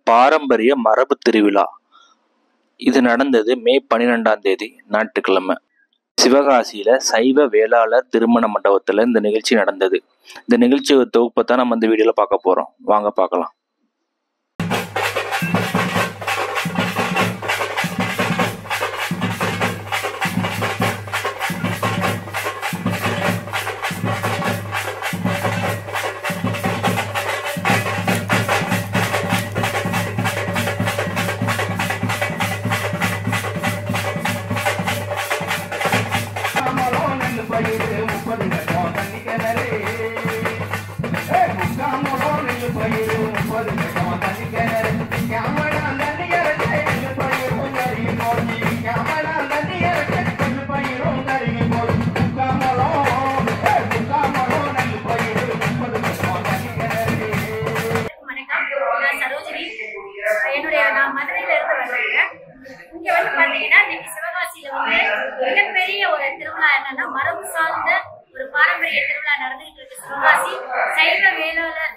பாரம்பரிய மரபு திருவிழா. இது நடந்தது மே 12ஆம் தேதி ஞாயிற்றுக்கிழமை. சிவகாசியில சைவ வேளாளர் திருமண மண்டபத்துல இந்த நிகழ்ச்சி நடந்தது. இந்த நிகழ்ச்சி தொகுப்பை தான் நம்ம இந்த வீடியோல பார்க்க போறோம். வாங்க பார்க்கலாம். நான் மதுரையில இருந்து வந்திருக்கேன். இங்க வந்து பாத்தீங்கன்னா இன்னைக்கு சிவகாசியில வந்து மிகப்பெரிய ஒரு திருவிழா என்னன்னா மரபு சார்ந்த ஒரு பாரம்பரிய திருவிழா நடந்துகிட்டு இருக்கு. சிவகாசி சைவ வேளாளர்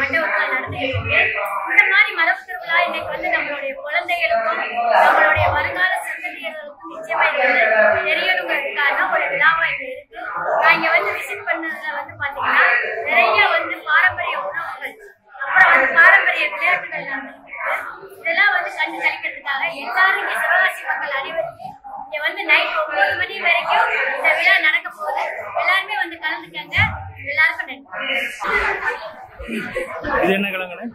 மண்டபத்துல நடந்துகிட்டு இருக்கு. இந்த மாதிரி மரபு திருவிழா இன்னைக்கு வந்து நம்மளுடைய குழந்தைகளுக்கும் நம்மளுடைய வருங்கால சந்ததியர்களுக்கும் நிச்சயமா இது வந்து தெரியணுங்கிறதுக்கான ஒரு விழாவா இது இருக்கு. நான் இங்க வந்து விசிட் பண்ணதுல வந்து பாத்தீங்கன்னா நிறைய வந்து பாரம்பரிய உணவுகள், அப்புறம் வந்து பாரம்பரிய விளையாட்டுகள் நடந்துட்டு இதெல்லாம் வந்து கண்டு கழிக்கிறதுக்காக எல்லாரும் இங்க சிவகாசி மக்கள் அனைவரும் இங்க வந்து நைட் 9 மணி வரைக்கும் இந்த விழா நடக்க போகுது. எல்லாருமே வந்து கலந்துக்கங்க. எல்லாருக்கும் நன்றி. இது என்ன கிழங்குன்னு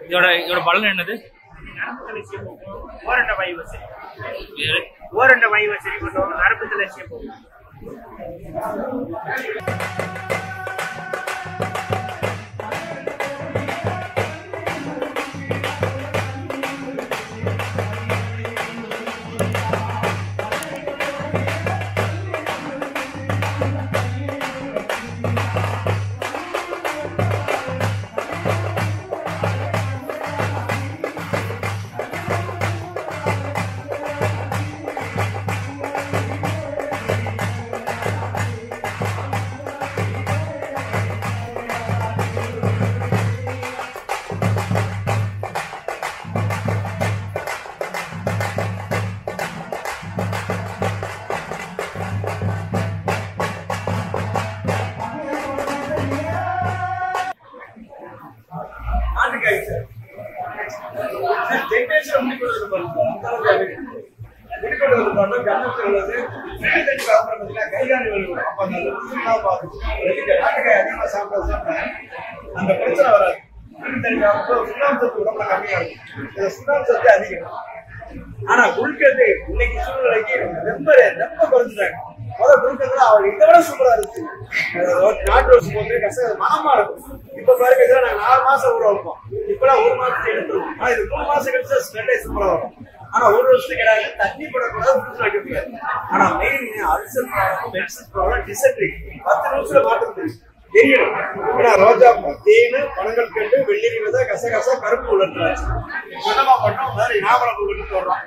இதோட பலன் என்னது? ஓரண்ட வாயு வசதி, ஓரண்ட வாயு வசதி கொண்டவங்க நரம்பு லட்சியம் போகும். அதிகமா சாப்பிட அந்த பிரச்சனை வராது. சுண்ணாம்பு உடம்புல கம்மியா இருக்கும், சுண்ணாம்பு சத்து அதிகம். ஆனா குளுக்கது இன்னைக்கு சூழ்நிலைக்கு ரொம்ப குறைஞ்சிட்டாங்க. முதல் குளுக்கத்துல அவர் இதை விட சூப்பரா இருக்கு. நாட்டு ரோஸ் போட்டு கச மனமா இருக்கும். இப்ப பாருங்க, இதெல்லாம் நாங்க 4 மாசம் ஊற வைப்போம். இப்பெல்லாம் 1 மாசத்துக்கு எடுத்துருவோம். ஆனா இது 3 மாசம் கழிச்சு ஸ்மெல்லே சூப்பரா வரும். ஆனா 1 வருஷத்துக்கு இடையில தண்ணி போடக்கூடாது, ஃப்ரிட்ஜ்ல வைக்கக்கூடாது. ஆனா main ulcer problem, medicine problem, dysentery 10 நிமிஷத்துல மாற்ற முடியும். தெரியணும். ஏன்னா ரோஜா பூ, தேனு, பனங்கள் கண்டு, வெள்ளரி விதை, கசகசா, கருப்பு உலர்த்தாச்சு சொன்னமா பண்ணோம். மாதிரி ஞாபகம் கொண்டு வர்றோம்.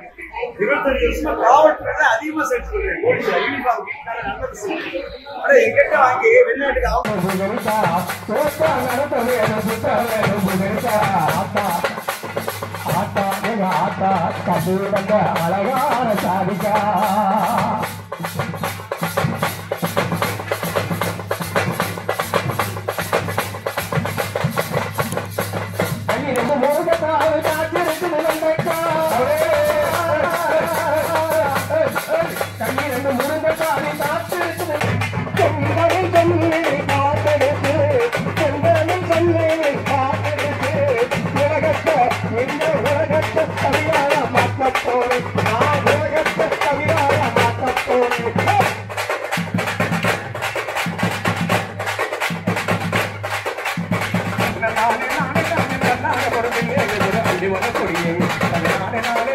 25 வருஷமா காவல்துறை அதிகமா சேர்த்து சொல்றேன். யூனிஃபார்ம் வீட்டுனால நல்லது. ஆனா எங்கிட்ட வாங்கி வெளிநாட்டுக்கு அழகான சாதிக்கா நானே